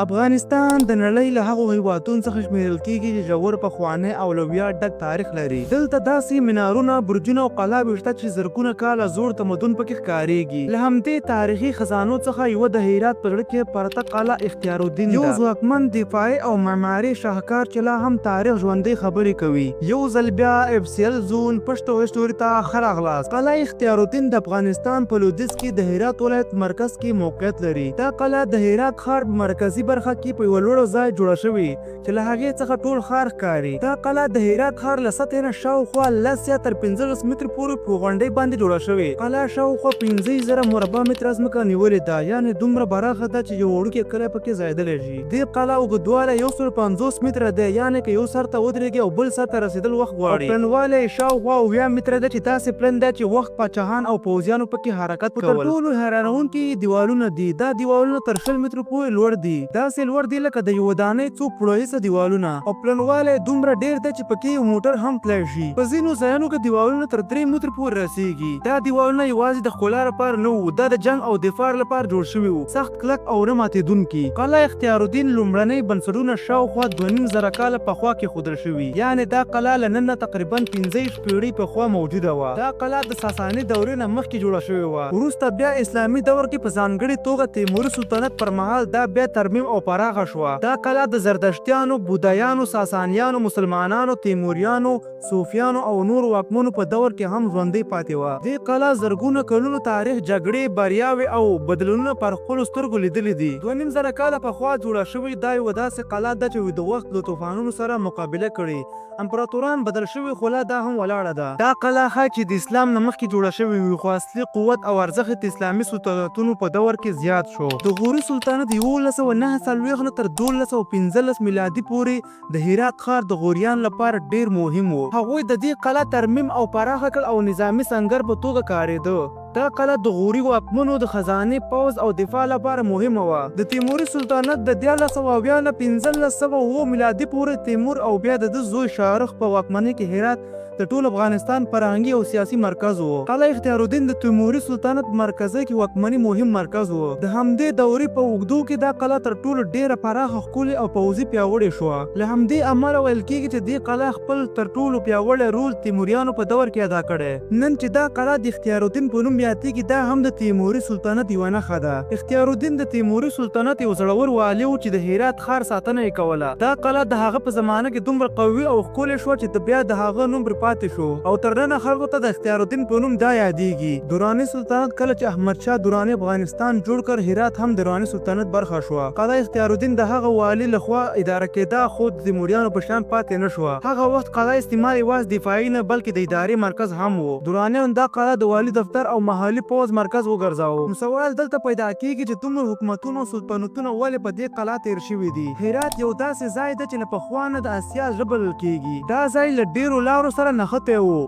افغانستان د نړۍ له هغو هیوادونو څخه شمیرل کیږي چې ژور پخوانی او له ویاړ ډک تاریخ لري. دلته داسې منارونه، برجونه او قلعې شته چې زرګونه کاله زوړ تمدن پکې ښکارېږي. له همدې تاریخي خزانو څخه یوه د هرات په زړه کې پرته قلعه اختیارالدین ده، یو ځواکمن دفاعي او معماري شاهکار چې لا هم تاریخ ژوندی خبرې کوي. یو ځل بیا FCL-Zone پښتو هسټوري ته ښه راغلاست. قلعه اختیارالدین د افغانستان په لویدیځ کې د هرات ولایت مرکز کې موقعیت لري. دا قلعه د هرات ښار مرکزي برخه کې په یوه لوړ ځای جوړه شوې چې له هغې څخه ټول ښار ښکاري. دا قلعه د هرات ښار له سطحې نه شاوخوا 10 یا تر 15 متره پورې په غونډۍ باندې جوړه شوې. قلعه شاوخوا 15,000 مربع متره ځمکه نیولې ده، یعنې دومره پراخه ده چې یو وړوکی کلی پکې ځایېدلی شي. دې قلعه اوږدوالی 150 متره دی، یعنې که یو سر ته ودرېږي او بل سر ته رسېدل وخت غواړي. پلنوالی یې شاوخوا 70 متره ده چې داسې پلن دی چې وخت پاچاهان او پوځیانو پکې حرکت کول. تر ټولو حیرانونکي ديولونه دي. دا ديولونه تر 20 متره پورې لوړ دي، داسې لوړ دي لکه د یو ودانۍ څو پوړیزه دیوالونه، او پلنوالی دومره ډیر دی چې پکې یو موټر هم تللی شي. په ځینو ځایونو کې دیوالونه تر 3 متره پورې رسیږي. دا دیوالونه یوازې د ښکلا لپاره نه وو، دا د جنګ او دفاع لپاره جوړ شوي وو، سخت کلک او نه ماتېدونکي. قلعه اختیارالدین لومړنۍ بنسټونه شاوخوا 2.5 کاله پخوا کېښودل شوي، یعنې دا قلعه له نن نه تقریبا 15 پېړۍ پخوا موجوده وه. دا قلعه د ساساني دورې نه مخکې جوړه شوې وه. وروسته بیا اسلامي دور کې په ځانګړې توګه تیموري سلطنت پر مهال دا بیا ترمیم او پراخه شوه. دا قلعه د زردشتیانو، بودایانو، ساسانیانو، مسلمانانو، تیموریانو، صوفیانو او نورو واکمنو په دور کې هم ژوندۍ پاتې وه. دې قلعه زرګونه کلونو تاریخ، جګړې، بریاوې او بدلونونه پر خپلو سترګو لیدلي دي. 2.5 کاله پخوا جوړه شوې دا یوه داسې قلعه ده چې د وخت له طوفانونو سره مقابله کړې. امپراتوران بدل شوي خو لا دا هم ولاړه ده. دا قلعه ښایي چې د اسلام نه مخکې جوړه شوې وي، خو اصلي قوت او ارزښت د اسلامي سلطنتونو په دور کې زیات شو. د غوري سلطنت 1149 نه تر 1215 میلادي پورې د هرات ښار د غوریانو لپاره ډیر مهم و. هغوی د دې قلعه ترمیم او پراخه کړ او نظامي سنګر په توګه کارېده. دا قلعه د غوري واکمنو د خزانې، پوځ او دفاع لپاره مهمه وه. د تیموري سلطنت د 1370 نه 1507 میلادي پورې تیمور او بیا د ده زوی شاهرخ په واکمنۍ کې هرات د ټول افغانستان فرهنګي او سیاسي مرکز و. قلعه اختیارالدین د تیموري سلطنت مرکزي کې واکمني مهم مرکز و. د همدې دورې په اوږدو کې دا قلعه تر ټولو ډیره پراخه، ښکلې او پوځي پیاوړې شوه. له همدې امله ویل کېږي چې دې قلعه خپل تر ټولو پیاوړی رول تیموریانو په دور کې ادا کړی. نن چې دا قلعه د اختیارالدین په نوم یادېږي، دا هم د تیموري سلطنت یوه نښه ده. اختیارالدین د تیموري سلطنت یو زړور والي و چې د هرات ښار ساتنه یې کوله. دا قلعه د هغه په زمانه کې دومره قوي او ښکلې شوه چې بیا د هغه نوم پاتې شو، او تر ننه خلکو ته د اختیارالدین په نوم دا یادېږي. دراني سلطنت کله چې احمدشاه دراني افغانستان جوړ کړ، هرات هم د دراني سلطنت برخه شوه. قلعه اختیارالدین د هغه والي لخوا اداره کېده، خو د تیموریانو په شان پاتې نه شوه. هغه وخت قلعه استعمال یوازې دفاعي نه بلکې د ادارې مرکز هم و. درانیانو دا قلعه د والي دفتر او محلي پوځ مرکز وګرځاوه. نو سوال دلته پیدا کېږي چې دومره حکومتونه او سلطنتونه ولې په دې قلعه تیر شوي دي؟ هرات یو داسې ځای ده چې له پخوا نه د اسیا زړه بلل کېږي. دا ځای له ډیرو لارو سره نښتی و،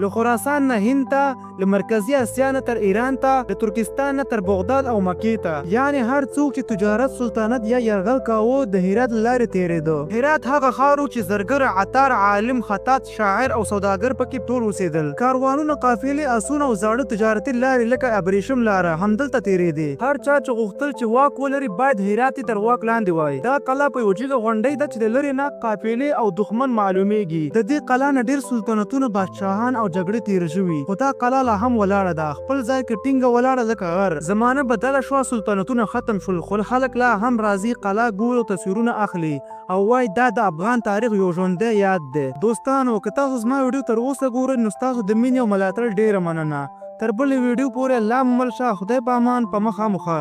له خراسان نه هند ته، له مرکزي اسیا نه تر ایران ته، له ترکستان نه تر بغداد او مکې ته. یعنې هر څوک چې تجارت، سلطنت یا یرغل کاوه د هرات له لارې تېرېده. هرات هغه ښار و چې زرګر، عطار، عالم، خطاط، شاعر او سوداګر پکې ټول اوسېدل. کاروانونه، قافلې، اسونه او زاړه تجارتي لارې لکه ابریشم لاره همدلته تېرېدې. هر چا چې غوښتل چې واک ولري باید هرات یې تر واک لاندې وای. دا قلعه په یوه جګه غونډۍ ده چې د لرې نه قافلې او دښمن معلومیږي. د دې قلعه نه ډېر سلطنتونه، بادشاهان او جګړې تېره شوي، خو دا قلعه لا هم ولاړه ده، خپل ځای کې ټینګه ولاړه لکه غر. زمانه بدله شوه، سلطنتونه ختم شول، خو خلک لا هم راځي، قلعه ګوري او تصویرونه اخلي او وایي دا د افغان تاریخ یو ژوندی یاد دی. دوستانو، که تاسو زما ویډیو تر اوسه ګورئ نو ستاسو د مینې او ملاتړ ډېره مننه. تر بلې ویډیو پورې الله مو مل شه. خدای په امان. په مخه مخه.